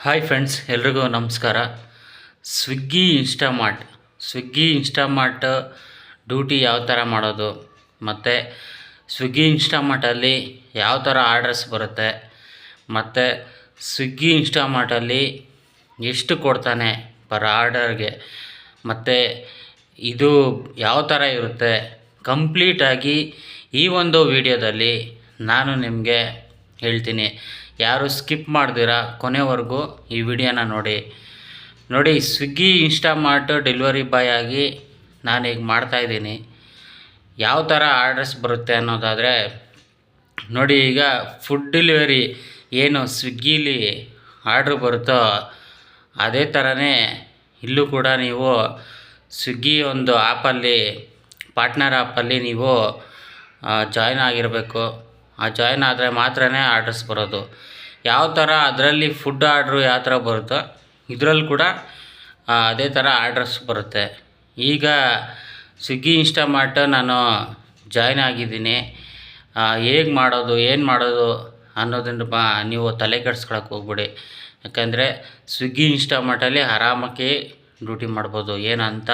Hi friends, ಎಲ್ರಿಗೂ ನಮಸ್ಕಾರ. Swiggy Instamart duty ಯಾವ ಥರ ಮಾಡೋದು, ಮತ್ತು ಸ್ವಿಗ್ಗಿ ಇನ್ಸ್ಟಾಮಾರ್ಟಲ್ಲಿ ಯಾವ ಥರ ಆರ್ಡರ್ಸ್ ಬರುತ್ತೆ, ಮತ್ತು ಸ್ವಿಗ್ಗಿ ಇನ್ಸ್ಟಾಮಾರ್ಟಲ್ಲಿ ಎಷ್ಟು ಕೊಡ್ತಾನೆ ಪರ್ ಆರ್ಡರ್ಗೆ, ಮತ್ತು ಇದು ಯಾವ ಥರ ಇರುತ್ತೆ ಕಂಪ್ಲೀಟಾಗಿ ಈ ಒಂದು ವಿಡಿಯೋದಲ್ಲಿ ನಾನು ನಿಮಗೆ ಹೇಳ್ತೀನಿ. ಯಾರು ಸ್ಕಿಪ್ ಮಾಡ್ದಿರಾ ಕೊನೆವರೆಗೂ ಈ ವಿಡಿಯೋನ ನೋಡಿ. ಸ್ವಿಗ್ಗಿ ಇನ್ಸ್ಟಾಮಾರ್ಟ್ ಡೆಲಿವರಿ ಬಾಯ್ ಆಗಿ ನಾನೀಗ ಮಾಡ್ತಾಯಿದ್ದೀನಿ. ಯಾವ ಥರ ಆರ್ಡರ್ಸ್ ಬರುತ್ತೆ ಅನ್ನೋದಾದರೆ ನೋಡಿ, ಈಗ ಫುಡ್ ಡೆಲಿವರಿ ಏನು ಸ್ವಿಗ್ಗಿಲಿ ಆರ್ಡ್ರ್ ಬರುತ್ತೋ ಅದೇ ಥರನೇ ಇಲ್ಲೂ ಕೂಡ ನೀವು ಸ್ವಿಗ್ಗಿ ಒಂದು ಆ್ಯಪಲ್ಲಿ, ಪಾರ್ಟ್ನರ್ ಆ್ಯಪಲ್ಲಿ ನೀವು ಜಾಯ್ನ್ ಆಗಿರಬೇಕು. ಆ ಜಾಯ್ನ್ ಆದರೆ ಮಾತ್ರ ಆರ್ಡರ್ಸ್ ಬರೋದು. ಯಾವ ಥರ ಅದರಲ್ಲಿ ಫುಡ್ ಆರ್ಡ್ರು ಯಾವ ಥರ ಬರುತ್ತೋ ಇದರಲ್ಲಿ ಕೂಡ ಅದೇ ಥರ ಆರ್ಡರ್ಸ್ ಬರುತ್ತೆ. ಈಗ ಸ್ವಿಗ್ಗಿ ಇನ್ಸ್ಟಾಮಾರ್ಟ್ ನಾನು ಜಾಯ್ನ್ ಆಗಿದ್ದೀನಿ. ಹೇಗೆ ಮಾಡೋದು, ಏನು ಮಾಡೋದು ಅನ್ನೋದನ್ನು ನೀವು ತಲೆ ಕೆಡಿಸ್ಕೊಳಕ್ಕೆ ಹೋಗ್ಬಿಡಿ. ಯಾಕಂದರೆ ಸ್ವಿಗ್ಗಿ ಇನ್ಸ್ಟಾಮಾರ್ಟಲ್ಲಿ ಆರಾಮಾಗಿ ಡ್ಯೂಟಿ ಮಾಡ್ಬೋದು, ಏನಂತ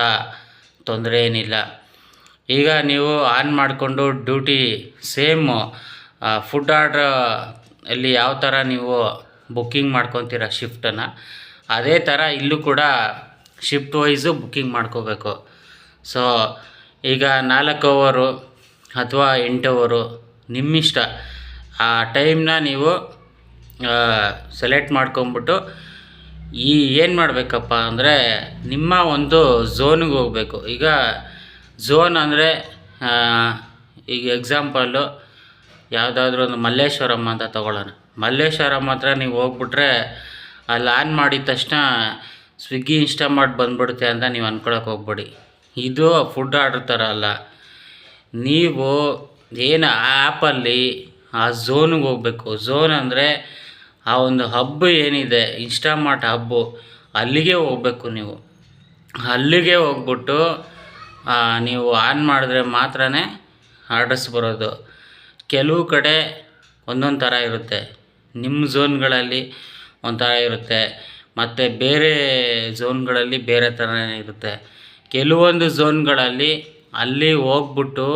ತೊಂದರೆ ಏನಿಲ್ಲ. ಈಗ ನೀವು ಆನ್ ಮಾಡಿಕೊಂಡು ಡ್ಯೂಟಿ ಸೇಮು ಫುಡ್ ಆರ್ಡ್ರ್ ಅಲ್ಲಿ ಯಾವ ಥರ ನೀವು ಬುಕ್ಕಿಂಗ್ ಮಾಡ್ಕೊತೀರ ಶಿಫ್ಟನ್ನು, ಅದೇ ಥರ ಇಲ್ಲೂ ಕೂಡ ಶಿಫ್ಟ್ ವೈಸು ಬುಕ್ಕಿಂಗ್ ಮಾಡ್ಕೋಬೇಕು. ಸೊ ಈಗ 4 ಅವರು ಅಥವಾ 8 ಅವರು ನಿಮ್ಮಿಷ್ಟ. ಆ ಟೈಮ್ನ ನೀವು ಸೆಲೆಕ್ಟ್ ಮಾಡ್ಕೊಂಬಿಟ್ಟು ಏನು ಮಾಡಬೇಕಪ್ಪ ಅಂದರೆ ನಿಮ್ಮ ಒಂದು ಝೋನಿಗೆ ಹೋಗಬೇಕು. ಈಗ ಝೋನ್ ಅಂದರೆ ಈಗ ಎಕ್ಸಾಂಪಲ್ಲು ಯಾವುದಾದ್ರೂ ಒಂದು ಮಲ್ಲೇಶ್ವರಂ ಅಂತ ತೊಗೊಳ್ಳೋಣ. ಮಲ್ಲೇಶ್ವರಂ ಹತ್ರ ನೀವು ಹೋಗ್ಬಿಟ್ರೆ ಅಲ್ಲಿ ಆನ್ ಮಾಡಿದ ತಕ್ಷಣ ಸ್ವಿಗ್ಗಿ ಇನ್ಸ್ಟಾಮಾರ್ಟ್ ಬಂದ್ಬಿಡುತ್ತೆ ಅಂತ ನೀವು ಅಂದ್ಕೊಳಕ್ಕೆ ಹೋಗ್ಬೇಡಿ. ಇದು ಫುಡ್ ಆರ್ಡ್ರ್ ಥರ ಅಲ್ಲ. ನೀವು ಏನು ಆ ಆ್ಯಪಲ್ಲಿ ಆ ಝೋನಿಗೆ ಹೋಗಬೇಕು. ಝೋನ್ ಅಂದರೆ ಆ ಒಂದು ಹಬ್ ಏನಿದೆ, ಇನ್ಸ್ಟಾಮಾರ್ಟ್ ಹಬ್ಬು, ಅಲ್ಲಿಗೆ ಹೋಗಬೇಕು. ನೀವು ಅಲ್ಲಿಗೆ ಹೋಗ್ಬಿಟ್ಟು ನೀವು ಆನ್ ಮಾಡಿದ್ರೆ ಮಾತ್ರ ಆರ್ಡರ್ಸ್ ಬರೋದು. ಕೆಲವು ಕಡೆ ಒಂದೊಂದು ಥರ ಇರುತ್ತೆ. ನಿಮ್ಮ ಝೋನ್ಗಳಲ್ಲಿ ಒಂಥರ ಇರುತ್ತೆ, ಮತ್ತು ಬೇರೆ ಝೋನ್ಗಳಲ್ಲಿ ಬೇರೆ ಥರನೇ ಇರುತ್ತೆ. ಕೆಲವೊಂದು ಝೋನ್ಗಳಲ್ಲಿ ಅಲ್ಲಿ ಹೋಗ್ಬಿಟ್ಟು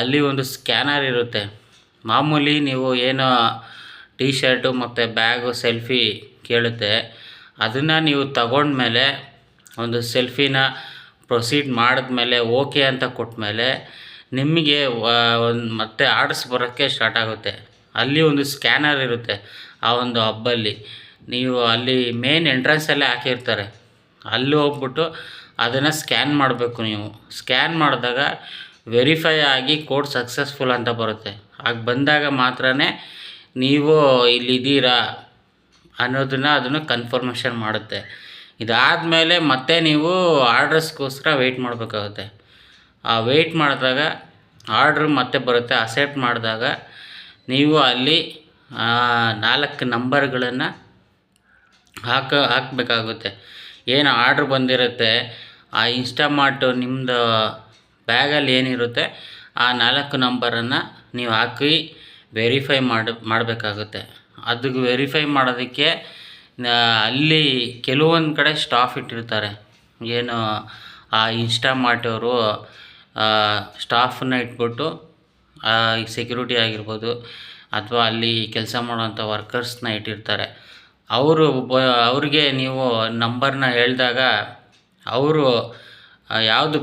ಅಲ್ಲಿ ಒಂದು ಸ್ಕ್ಯಾನರ್ ಇರುತ್ತೆ. ಮಾಮೂಲಿ ನೀವು ಏನೋ ಟೀ ಶರ್ಟು ಮತ್ತು ಬ್ಯಾಗು ಸೆಲ್ಫಿ ಕೇಳುತ್ತೆ, ಅದನ್ನು ನೀವು ತಗೊಂಡ್ಮೇಲೆ ಒಂದು ಸೆಲ್ಫಿನ ಪ್ರೊಸೀಡ್ ಮಾಡಿದ್ಮೇಲೆ ಓಕೆ ಅಂತ ಕೊಟ್ಟಮೇಲೆ ನಿಮಗೆ ಒಂದು ಮತ್ತೆ ಆರ್ಡರ್ಸ್ ಬರೋಕ್ಕೆ ಸ್ಟಾರ್ಟ್ ಆಗುತ್ತೆ. ಅಲ್ಲಿ ಒಂದು ಸ್ಕ್ಯಾನರ್ ಇರುತ್ತೆ ಆ ಒಂದು ಹಬ್ಬಲ್ಲಿ. ನೀವು ಅಲ್ಲಿ ಮೇನ್ ಎಂಟ್ರೆನ್ಸಲ್ಲೇ ಹಾಕಿರ್ತಾರೆ, ಅಲ್ಲಿ ಹೋಗ್ಬಿಟ್ಟು ಅದನ್ನು ಸ್ಕ್ಯಾನ್ ಮಾಡಬೇಕು. ನೀವು ಸ್ಕ್ಯಾನ್ ಮಾಡಿದಾಗ ವೆರಿಫೈ ಆಗಿ ಕೋಡ್ ಸಕ್ಸಸ್ಫುಲ್ ಅಂತ ಬರುತ್ತೆ. ಆಗ ಬಂದಾಗ ಮಾತ್ರ ನೀವು ಇಲ್ಲಿದ್ದೀರಾ ಅದನ್ನು ಕನ್ಫರ್ಮೇಷನ್ ಮಾಡುತ್ತೆ. ಇದಾದಮೇಲೆ ಮತ್ತೆ ನೀವು ಆರ್ಡರ್ಸ್ಗೋಸ್ಕರ ವೆಯ್ಟ್ ಮಾಡಬೇಕಾಗುತ್ತೆ. ಆ ವೆಯ್ಟ್ ಮಾಡಿದಾಗ ಆರ್ಡ್ರ್ ಮತ್ತೆ ಬರುತ್ತೆ. ಅಕ್ಸೆಪ್ಟ್ ಮಾಡಿದಾಗ ನೀವು ಅಲ್ಲಿ 4 ನಂಬರ್ಗಳನ್ನು ಹಾಕಬೇಕಾಗುತ್ತೆ. ಏನು ಆರ್ಡ್ರ್ ಬಂದಿರುತ್ತೆ ಆ ಇನ್ಸ್ಟಾಮಾರ್ಟು ನಿಮ್ಮದು ಬ್ಯಾಗಲ್ಲಿ ಏನಿರುತ್ತೆ ಆ 4 ನಂಬರನ್ನು ನೀವು ಹಾಕಿ ವೆರಿಫೈ ಮಾಡಬೇಕಾಗುತ್ತೆ. ಅದಕ್ಕೆ ವೆರಿಫೈ ಮಾಡೋದಕ್ಕೆ ಅಲ್ಲಿ ಕೆಲವೊಂದು ಕಡೆ ಸ್ಟಾಫ್ ಇಟ್ಟಿರ್ತಾರೆ. ಏನು ಆ ಇನ್ಸ್ಟಾಮಾರ್ಟ್ ಅವರು ಸ್ಟಾಫನ್ನ ಇಟ್ಬಿಟ್ಟು ಸೆಕ್ಯೂರಿಟಿ ಆಗಿರ್ಬೋದು ಅಥವಾ ಅಲ್ಲಿ ಕೆಲಸ ಮಾಡೋಂಥ ವರ್ಕರ್ಸ್ನ ಇಟ್ಟಿರ್ತಾರೆ. ಅವ್ರಿಗೆ ನೀವು ನಂಬರ್ನ ಹೇಳಿದಾಗ ಅವರು ಯಾವುದು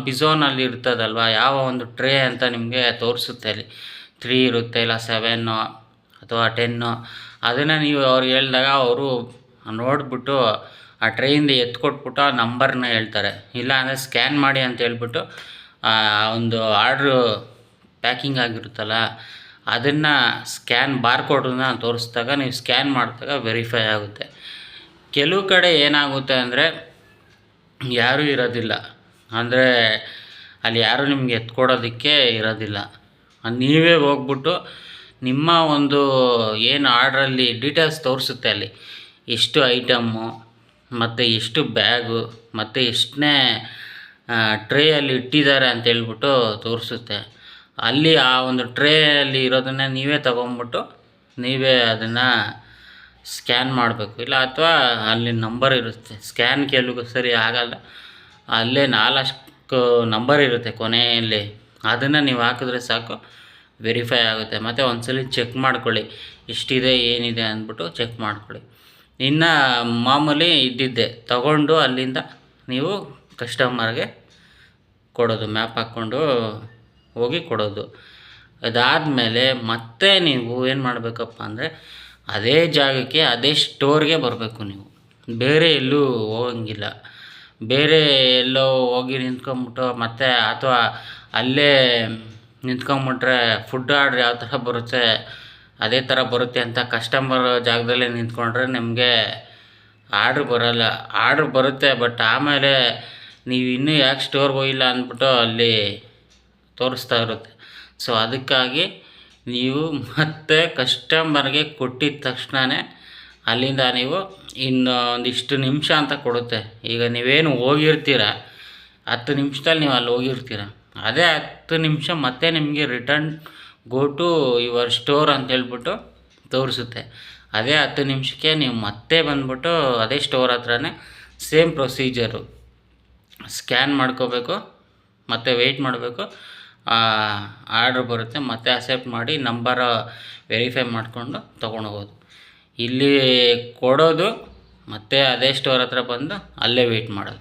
ಪಿಝೋನಲ್ಲಿ ಇರ್ತದಲ್ವ, ಯಾವ ಒಂದು ಟ್ರೇ ಅಂತ ನಿಮಗೆ ತೋರಿಸುತ್ತೆ. ಅಲ್ಲಿ 3 ಇರುತ್ತೆ, ಇಲ್ಲ 7 ಅಥವಾ 10. ಅದನ್ನು ನೀವು ಅವ್ರಿಗೆ ಹೇಳಿದಾಗ ಅವರು ನೋಡಿಬಿಟ್ಟು ಆ ಟ್ರೇಯಿಂದ ಎತ್ಕೊಟ್ಬಿಟ್ಟು ಆ ನಂಬರ್ನ ಹೇಳ್ತಾರೆ. ಇಲ್ಲ ಅಂದರೆ ಸ್ಕ್ಯಾನ್ ಮಾಡಿ ಅಂತ ಹೇಳ್ಬಿಟ್ಟು ಒಂದು ಆರ್ಡ್ರು ಪ್ಯಾಕಿಂಗ್ ಆಗಿರುತ್ತಲ್ಲ ಅದನ್ನು ಸ್ಕ್ಯಾನ್ ಬಾರ್ಕೋಡನ್ನ ತೋರಿಸಿದಾಗ ನೀವು ಸ್ಕ್ಯಾನ್ ಮಾಡಿದಾಗ ವೆರಿಫೈ ಆಗುತ್ತೆ. ಕೆಲವು ಕಡೆ ಏನಾಗುತ್ತೆ ಅಂದರೆ ಯಾರೂ ಇರೋದಿಲ್ಲ, ಅಂದರೆ ಅಲ್ಲಿ ಯಾರೂ ನಿಮಗೆ ಎತ್ಕೊಡೋದಕ್ಕೆ ಇರೋದಿಲ್ಲ. ನೀವೇ ಹೋಗ್ಬಿಟ್ಟು ನಿಮ್ಮ ಒಂದು ಏನು ಆರ್ಡ್ರಲ್ಲಿ ಡೀಟೇಲ್ಸ್ ತೋರಿಸುತ್ತೆ, ಅಲ್ಲಿ ಎಷ್ಟು ಐಟಮ್ಮು ಮತ್ತು ಎಷ್ಟು ಬ್ಯಾಗು ಮತ್ತು ಎಷ್ಟನೇ ಟ್ರೇಯಲ್ಲಿ ಇಟ್ಟಿದ್ದಾರೆ ಅಂತೇಳ್ಬಿಟ್ಟು ತೋರಿಸುತ್ತೆ. ಅಲ್ಲಿ ಆ ಒಂದು ಟ್ರೇಯಲ್ಲಿ ಇರೋದನ್ನು ನೀವೇ ತಗೊಂಬಿಟ್ಟು ನೀವೇ ಅದನ್ನು ಸ್ಕ್ಯಾನ್ ಮಾಡಬೇಕು. ಇಲ್ಲ ಅಥವಾ ಅಲ್ಲಿ ನಂಬರ್ ಇರುತ್ತೆ, ಸ್ಕ್ಯಾನ್ ಕೆಲವು ಸರಿ ಆಗಲ್ಲ, ಅಲ್ಲೇ 4 ನಂಬರ್ ಇರುತ್ತೆ ಕೊನೆಯಲ್ಲಿ, ಅದನ್ನು ನೀವು ಹಾಕಿದ್ರೆ ಸಾಕು ವೆರಿಫೈ ಆಗುತ್ತೆ. ಮತ್ತು ಒಂದ್ಸಲ ಚೆಕ್ ಮಾಡ್ಕೊಳ್ಳಿ ಎಷ್ಟಿದೆ ಏನಿದೆ ಅಂದ್ಬಿಟ್ಟು ಚೆಕ್ ಮಾಡ್ಕೊಳ್ಳಿ. ಇನ್ನು ಮಾಮೂಲಿ ಇದ್ದಿದ್ದೆ ತಗೊಂಡು ಅಲ್ಲಿಂದ ನೀವು ಕಸ್ಟಮರ್ಗೆ ಕೊಡೋದು, ಮ್ಯಾಪ್ ಹಾಕ್ಕೊಂಡು ಹೋಗಿ ಕೊಡೋದು. ಅದಾದಮೇಲೆ ಮತ್ತೆ ನೀವು ಏನು ಮಾಡಬೇಕಪ್ಪ ಅಂದರೆ ಅದೇ ಜಾಗಕ್ಕೆ ಅದೇ ಸ್ಟೋರ್ಗೆ ಬರಬೇಕು ನೀವು, ಬೇರೆ ಎಲ್ಲೂ ಹೋಗಂಗಿಲ್ಲ. ಬೇರೆ ಎಲ್ಲೋ ಹೋಗಿ ನಿಂತ್ಕೊಂಬಿಟ್ಟು ಮತ್ತೆ ಅಥವಾ ಅಲ್ಲೇ ನಿಂತ್ಕೊಂಬಿಟ್ರೆ ಫುಡ್ ಆರ್ಡ್ರ್ ಯಾವ ಥರ ಬರುತ್ತೆ ಅದೇ ಥರ ಬರುತ್ತೆ ಅಂತ ಕಸ್ಟಮರ್ ಜಾಗದಲ್ಲೇ ನಿಂತ್ಕೊಂಡ್ರೆ ನಿಮಗೆ ಆರ್ಡ್ರ್ ಬರೋಲ್ಲ. ಆರ್ಡ್ರ್ ಬರುತ್ತೆ, ಬಟ್ ಆಮೇಲೆ ನೀವು ಇನ್ನೂ ಯಾಕೆ ಸ್ಟೋರ್ಗೆ ಹೋಗಿಲ್ಲ ಅಂದ್ಬಿಟ್ಟು ಅಲ್ಲಿ ತೋರಿಸ್ತಾ ಇರುತ್ತೆ. ಸೊ ಅದಕ್ಕಾಗಿ ನೀವು ಮತ್ತೆ ಕಸ್ಟಮರ್ಗೆ ಕೊಟ್ಟಿದ್ದ ತಕ್ಷಣವೇ ಅಲ್ಲಿಂದ ನೀವು ಇನ್ನು ಒಂದಿಷ್ಟು ನಿಮಿಷ ಅಂತ ಕೊಡುತ್ತೆ. ಈಗ ನೀವೇನು ಹೋಗಿರ್ತೀರ 10 ನಿಮಿಷದಲ್ಲಿ ನೀವು ಅಲ್ಲಿ ಹೋಗಿರ್ತೀರ, ಅದೇ 10 ನಿಮಿಷ ಮತ್ತೆ ನಿಮಗೆ return go to your store ಅಂತ ಹೇಳ್ಬಿಟ್ಟು ತೋರಿಸುತ್ತೆ. ಅದೇ 10 ನಿಮಿಷಕ್ಕೆ ನೀವು ಮತ್ತೆ ಬಂದ್ಬಿಟ್ಟು ಅದೇ ಸ್ಟೋರ್ ಹತ್ರನೇ ಸೇಮ್ ಪ್ರೊಸೀಜರು, ಸ್ಕ್ಯಾನ್ ಮಾಡ್ಕೋಬೇಕು, ಮತ್ತು ವೆಯ್ಟ್ ಮಾಡಬೇಕು, ಆರ್ಡ್ರ್ ಬರುತ್ತೆ, ಮತ್ತೆ ಅಕ್ಸೆಪ್ಟ್ ಮಾಡಿ ನಂಬರ್ ವೆರಿಫೈ ಮಾಡಿಕೊಂಡು ತೊಗೊಂಡೋಗೋದು. ಇಲ್ಲಿ ಕೊಡೋದು ಮತ್ತು ಅದೇ ಸ್ಟೋರ್ ಹತ್ರ ಬಂದು ಅಲ್ಲೇ ವೆಯ್ಟ್ ಮಾಡೋದು,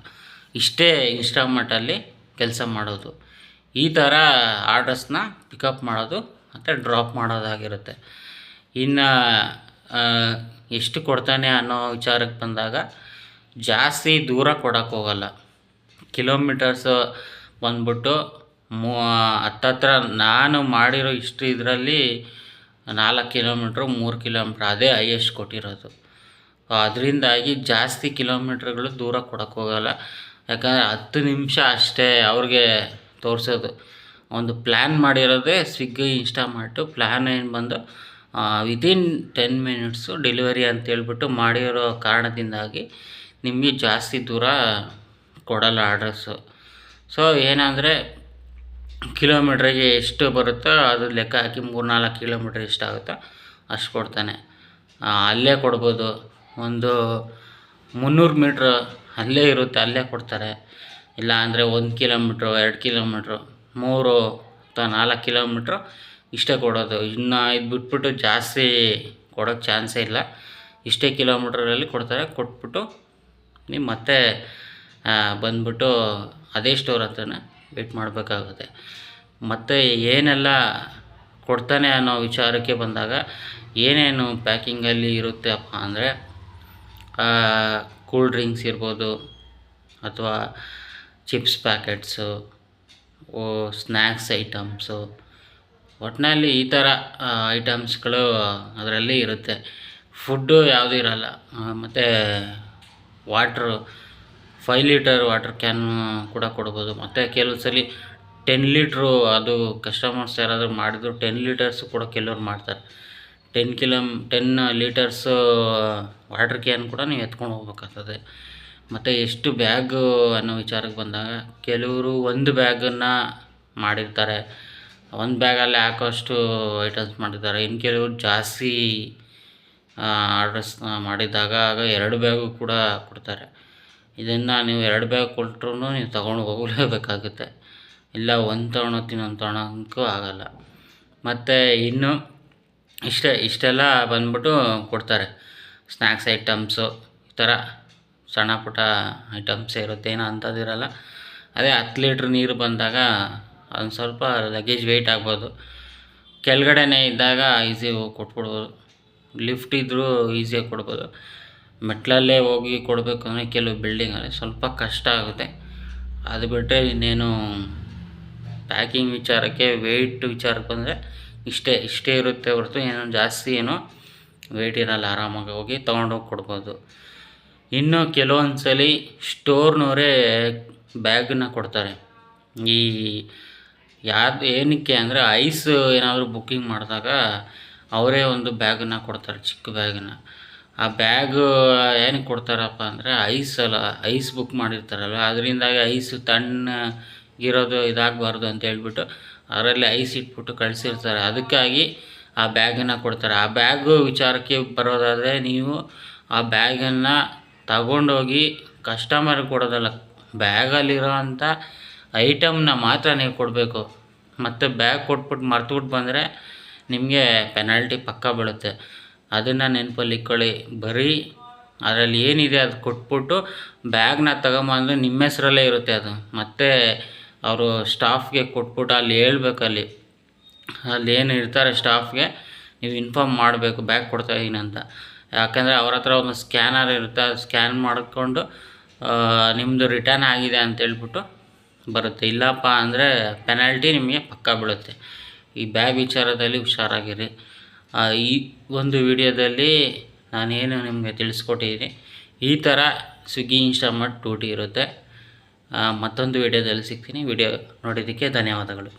ಇಷ್ಟೇ ಇನ್ಸ್ಟಾಮಾರ್ಟಲ್ಲಿ ಕೆಲಸ ಮಾಡೋದು. ಈ ಥರ ಆರ್ಡರ್ಸ್ನ ಪಿಕಪ್ ಮಾಡೋದು ಮತ್ತು ಡ್ರಾಪ್ ಮಾಡೋದಾಗಿರುತ್ತೆ. ಇನ್ನು ಎಷ್ಟು ಕೊಡ್ತಾನೆ ಅನ್ನೋ ವಿಚಾರಕ್ಕೆ ಬಂದಾಗ ಜಾಸ್ತಿ ದೂರ ಕೊಡೋಕ್ಕೆ ಹೋಗಲ್ಲ. ಕಿಲೋಮೀಟರ್ಸು ಬಂದ್ಬಿಟ್ಟು ಹತ್ತತ್ರ ನಾನು ಮಾಡಿರೋ ಇಷ್ಟು ಇದರಲ್ಲಿ 4 ಕಿಲೋಮೀಟ್ರು 3 ಕಿಲೋಮೀಟ್ರ್ ಅದೇ ಹೈಯೆಸ್ಟ್ ಕೊಟ್ಟಿರೋದು. ಅದರಿಂದಾಗಿ ಜಾಸ್ತಿ ಕಿಲೋಮೀಟ್ರ್ಗಳು ದೂರ ಕೊಡೋಕ್ಕೆ ಹೋಗಲ್ಲ. ಯಾಕಂದರೆ 10 ನಿಮಿಷ ಅಷ್ಟೇ ಅವ್ರಿಗೆ ತೋರಿಸೋದು. ಒಂದು ಪ್ಲ್ಯಾನ್ ಮಾಡಿರೋದೇ ಸ್ವಿಗ್ಗಿ ಇನ್ಸ್ಟಾಮಾರ್ಟು ಪ್ಲ್ಯಾನ್ ಏನು ಬಂದು ವಿತಿನ್ 10 ಮಿನಿಟ್ಸು ಡೆಲಿವರಿ ಅಂತೇಳ್ಬಿಟ್ಟು ಮಾಡಿರೋ ಕಾರಣದಿಂದಾಗಿ ನಿಮಗೆ ಜಾಸ್ತಿ ದೂರ ಕೊಡಲ್ಲ ಆರ್ಡರ್ಸು. ಸೊ ಏನಂದರೆ ಕಿಲೋಮೀಟ್ರಿಗೆ ಎಷ್ಟು ಬರುತ್ತೋ ಅದು ಲೆಕ್ಕ ಹಾಕಿ 3-4 ಕಿಲೋಮೀಟ್ರ್ ಎಷ್ಟಾಗುತ್ತೋ ಅಷ್ಟು ಕೊಡ್ತಾನೆ. ಅಲ್ಲೇ ಕೊಡ್ಬೋದು, ಒಂದು 300 ಮೀಟ್ರ್ ಅಲ್ಲೇ ಇರುತ್ತೆ, ಅಲ್ಲೇ ಕೊಡ್ತಾರೆ. ಇಲ್ಲ ಅಂದರೆ 1 ಕಿಲೋಮೀಟ್ರು 2 ಕಿಲೋಮೀಟ್ರು 3 ಅಥವಾ 4 ಕಿಲೋಮೀಟ್ರು ಇಷ್ಟೇ ಕೊಡೋದು. ಇನ್ನು ಇದು ಬಿಟ್ಬಿಟ್ಟು ಜಾಸ್ತಿ ಕೊಡೋಕ್ಕೆ ಚಾನ್ಸೇ ಇಲ್ಲ. ಇಷ್ಟೇ ಕಿಲೋಮೀಟ್ರಲ್ಲಿ ಕೊಡ್ತಾರೆ. ಕೊಟ್ಬಿಟ್ಟು ನೀವು ಮತ್ತೆ ಬಂದ್ಬಿಟ್ಟು ಅದೇ ಸ್ಟೋರ್ ಹತ್ರನೇ ವೇಟ್ ಮಾಡಬೇಕಾಗುತ್ತೆ. ಮತ್ತು ಏನೆಲ್ಲ ಕೊಡ್ತಾನೆ ಅನ್ನೋ ವಿಚಾರಕ್ಕೆ ಬಂದಾಗ ಏನೇನು ಪ್ಯಾಕಿಂಗಲ್ಲಿ ಇರುತ್ತೆ ಅಪ್ಪ ಅಂದರೆ ಕೂಲ್ ಡ್ರಿಂಕ್ಸ್ ಇರ್ಬೋದು, ಅಥವಾ ಚಿಪ್ಸ್ ಪ್ಯಾಕೆಟ್ಸು, ಸ್ನ್ಯಾಕ್ಸ್ ಐಟಮ್ಸು, ಒಟ್ಟಿನಲ್ಲಿ ಈ ಥರ ಐಟಮ್ಸ್ಗಳು ಅದರಲ್ಲಿ ಇರುತ್ತೆ. ಫುಡ್ಡು ಯಾವುದೂ ಇರಲ್ಲ. ಮತ್ತು ವಾಟ್ರು 5 ಲೀಟರ್ ವಾಟರ್ ಕ್ಯಾನ್ ಕೂಡ ಕೊಡ್ಬೋದು. ಮತ್ತು ಕೆಲವು ಸಲ 10 ಲೀಟ್ರು, ಅದು ಕಸ್ಟಮರ್ಸ್ ಯಾರಾದರೂ ಮಾಡಿದ್ರು 10 ಲೀಟರ್ಸು ಕೂಡ ಕೆಲವ್ರು ಮಾಡ್ತಾರೆ. 10 ಲೀಟರ್ಸು ವಾಟರ್ ಕ್ಯಾನ್ ಕೂಡ ನೀವು ಎತ್ಕೊಂಡು ಹೋಗ್ಬೇಕಾಗ್ತದೆ. ಮತ್ತು ಎಷ್ಟು ಬ್ಯಾಗು ಅನ್ನೋ ವಿಚಾರಕ್ಕೆ ಬಂದಾಗ ಕೆಲವರು ಒಂದು ಬ್ಯಾಗನ್ನು ಮಾಡಿರ್ತಾರೆ, ಒಂದು ಬ್ಯಾಗಲ್ಲೇ ಹಾಕೋಷ್ಟು ಐಟಮ್ಸ್ ಮಾಡಿರ್ತಾರೆ. ಇನ್ನು ಕೆಲವರು ಜಾಸ್ತಿ ಆರ್ಡರ್ಸ್ ಮಾಡಿದಾಗ 2 ಬ್ಯಾಗು ಕೂಡ ಕೊಡ್ತಾರೆ. ಇದನ್ನು ನೀವು 2 ಬ್ಯಾಗ್ ಕೊಟ್ಟರು ನೀವು ತೊಗೊಂಡು ಹೋಗಲೇಬೇಕಾಗುತ್ತೆ. ಇಲ್ಲ ಒಂದು ತೊಗೊಳೋತ್ತು ಇನ್ನೊಂದು ತೊಗೊಳೋಕ್ಕೂ ಆಗೋಲ್ಲ. ಮತ್ತು ಇನ್ನು ಇಷ್ಟೆಲ್ಲ ಬಂದ್ಬಿಟ್ಟು ಕೊಡ್ತಾರೆ. ಸ್ನ್ಯಾಕ್ಸ್ ಐಟಮ್ಸು ಈ ಥರ ಸಣ್ಣ ಪುಟ್ಟ ಐಟಮ್ಸೇ ಇರುತ್ತೆ, ಏನೋ ಅಂಥದ್ದಿರಲ್ಲ. ಅದೇ 10 ಲೀಟ್ರ್ ನೀರು ಬಂದಾಗ ಒಂದು ಸ್ವಲ್ಪ ಲಗೇಜ್ ವೆಯ್ಟ್ ಆಗ್ಬೋದು. ಕೆಳಗಡೆನೇ ಇದ್ದಾಗ ಈಸಿ ಹೋಗಿ ಕೊಟ್ಬಿಡ್ಬೋದು. ಲಿಫ್ಟ್ ಇದ್ದರೂ ಈಸಿಯಾಗಿ ಕೊಡ್ಬೋದು. ಮೆಟ್ಲಲ್ಲೇ ಹೋಗಿ ಕೊಡಬೇಕು ಅಂದರೆ ಕೆಲವು ಬಿಲ್ಡಿಂಗಲ್ಲಿ ಸ್ವಲ್ಪ ಕಷ್ಟ ಆಗುತ್ತೆ. ಅದು ಬಿಟ್ಟರೆ ಇನ್ನೇನು ಪ್ಯಾಕಿಂಗ್ ವಿಚಾರಕ್ಕೆ ವೆಯ್ಟ್ ವಿಚಾರಕ್ಕೆ ಬಂದರೆ ಇಷ್ಟೇ ಇರುತ್ತೆ ಹೊರತು ಏನೋ ಜಾಸ್ತಿ ಏನೋ ವೆಯ್ಟ್ ಇರಲ್ಲ. ಆರಾಮಾಗಿ ಹೋಗಿ ತೊಗೊಂಡೋಗಿ ಕೊಡ್ಬೋದು. ಇನ್ನು ಕೆಲವೊಂದು ಸಲ ಸ್ಟೋರ್ನವರೇ ಬ್ಯಾಗನ್ನ ಕೊಡ್ತಾರೆ. ಈ ಏನಕ್ಕೆ ಅಂದರೆ ಐಸ್ ಏನಾದರೂ ಬುಕ್ಕಿಂಗ್ ಮಾಡಿದಾಗ ಅವರೇ ಒಂದು ಬ್ಯಾಗನ್ನು ಕೊಡ್ತಾರೆ, ಚಿಕ್ಕ ಬ್ಯಾಗನ್ನು. ಆ ಬ್ಯಾಗು ಏನಕ್ಕೆ ಕೊಡ್ತಾರಪ್ಪ ಅಂದರೆ ಐಸ್ ಬುಕ್ ಮಾಡಿರ್ತಾರಲ್ಲ, ಅದರಿಂದಾಗಿ ಐಸ್ ತಣ್ಣಗಿರೋದು ಇದಾಗಬಾರ್ದು ಅಂತ ಹೇಳ್ಬಿಟ್ಟು ಅದರಲ್ಲಿ ಐಸ್ ಇಟ್ಬಿಟ್ಟು ಕಳಿಸಿರ್ತಾರೆ. ಅದಕ್ಕಾಗಿ ಆ ಬ್ಯಾಗನ್ನು ಕೊಡ್ತಾರೆ. ಆ ಬ್ಯಾಗು ವಿಚಾರಕ್ಕೆ ಬರೋದಾದರೆ, ನೀವು ಆ ಬ್ಯಾಗನ್ನು ತಗೊಂಡೋಗಿ ಕಸ್ಟಮರ್ಗೆ ಕೊಡೋದಲ್ಲ, ಬ್ಯಾಗಲ್ಲಿರೋ ಅಂಥ ಐಟಮ್ನ ಮಾತ್ರ ನೀವು ಕೊಡಬೇಕು. ಮತ್ತು ಬ್ಯಾಗ್ ಕೊಟ್ಬಿಟ್ಟು ಮರ್ತುಬಿಟ್ಟು ಬಂದರೆ ನಿಮಗೆ ಪೆನಾಲ್ಟಿ ಪಕ್ಕ ಬೀಳುತ್ತೆ. ಅದನ್ನು ನೆನಪಲ್ಲಿ ಇಟ್ಕೊಳ್ಳಿ. ಬರೀ ಅದರಲ್ಲಿ ಏನಿದೆ ಅದು ಕೊಟ್ಬಿಟ್ಟು ಬ್ಯಾಗ್ನ ತಗೊಂಬಂದು ನಿಮ್ಮ ಹೆಸ್ರಲ್ಲೇ ಇರುತ್ತೆ ಅದು. ಮತ್ತು ಅವರು ಸ್ಟಾಫ್ಗೆ ಕೊಟ್ಬಿಟ್ಟು ಅಲ್ಲಿ ಹೇಳ್ಬೇಕಲ್ಲಿ, ಅಲ್ಲಿ ಏನು ಇರ್ತಾರೆ ಸ್ಟಾಫ್ಗೆ ನೀವು ಇನ್ಫಾರ್ಮ್ ಮಾಡಬೇಕು ಬ್ಯಾಗ್ ಕೊಡ್ತಾಯಿದ್ದೀನಿ ಅಂತ. ಯಾಕಂದರೆ ಅವ್ರ ಹತ್ರ ಒಂದು ಸ್ಕ್ಯಾನರ್ ಇರುತ್ತೆ, ಅದು ಸ್ಕ್ಯಾನ್ ಮಾಡಿಕೊಂಡು ನಿಮ್ಮದು ರಿಟರ್ನ್ ಆಗಿದೆ ಅಂತೇಳ್ಬಿಟ್ಟು ಬರುತ್ತೆ. ಇಲ್ಲಪ್ಪ ಅಂದರೆ ಪೆನಾಲ್ಟಿ ನಿಮಗೆ ಪಕ್ಕ ಬೀಳುತ್ತೆ. ಈ ಬ್ಯಾಗ್ ವಿಚಾರದಲ್ಲಿ ಹುಷಾರಾಗಿರಿ. ಈ ಒಂದು ವಿಡಿಯೋದಲ್ಲಿ ನಾನೇನು ನಿಮಗೆ ತಿಳಿಸ್ಕೊಟ್ಟಿದ್ದೀನಿ. ಈ ಥರ ಸ್ವಿಗ್ಗಿ ಇನ್ಸ್ಟಾಮಾರ್ಟ್ ಡ್ಯೂಟಿ ಇರುತ್ತೆ. ಮತ್ತೊಂದು ವಿಡಿಯೋದಲ್ಲಿ ಸಿಗ್ತೀನಿ. ವಿಡಿಯೋ ನೋಡಿದ್ದಕ್ಕೆ ಧನ್ಯವಾದಗಳು.